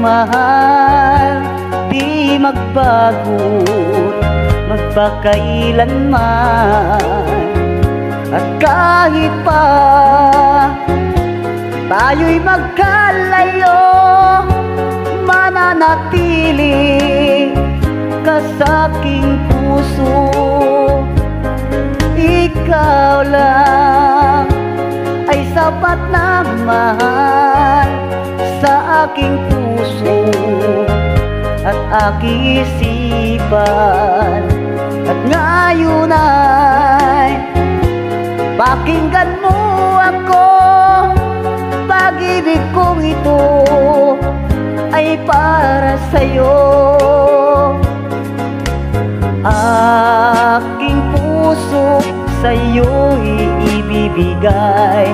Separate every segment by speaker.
Speaker 1: mahal, di magbago magpakailanman. At kahit pa tayo'y magkalayo, mananatili ka sa'king puso. Ikaw lang ay sapat na mahal sa aking puso at aking isipan. At ngayon ay pakinggan mo ako, pag-ibig kong ito ay para sa'yo. Aking puso sa'yo'y ibibigay,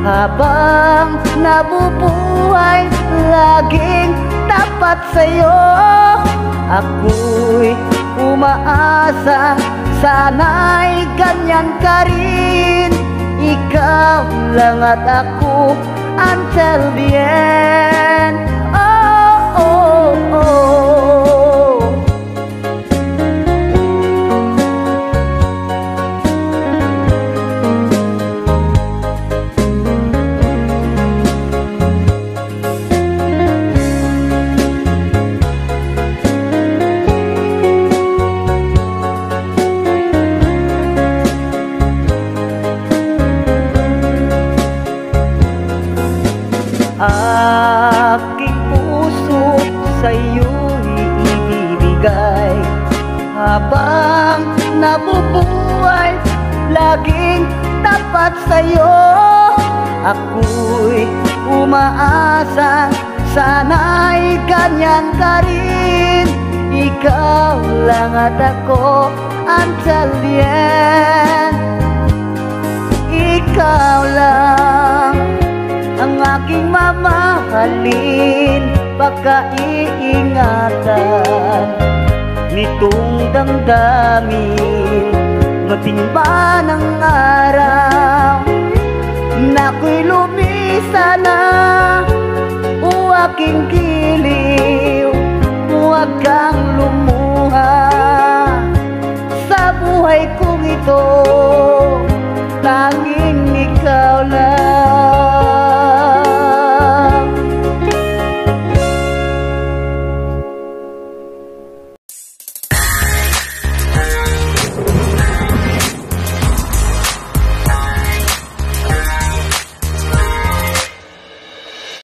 Speaker 1: habang nabubuhay laging tapat sa'yo. Ako'y umaasa, sana'y ganyan ka rin. Ikaw lang at ako until the end. Oh, oh, oh. Aking puso sa'yo'y ibibigay, habang nabubuhay laging tapat sa'yo. Ako'y umaasa, sana'y ganyan ka rin. Ikaw lang at ako until the end. Ikaw lang ang aking mamahalin, pagkaiingatan nitong damdamin. Matimba ng araw nako'y lumisa na, o aking giliw, huwag kang lumuha sa buhay kong ito.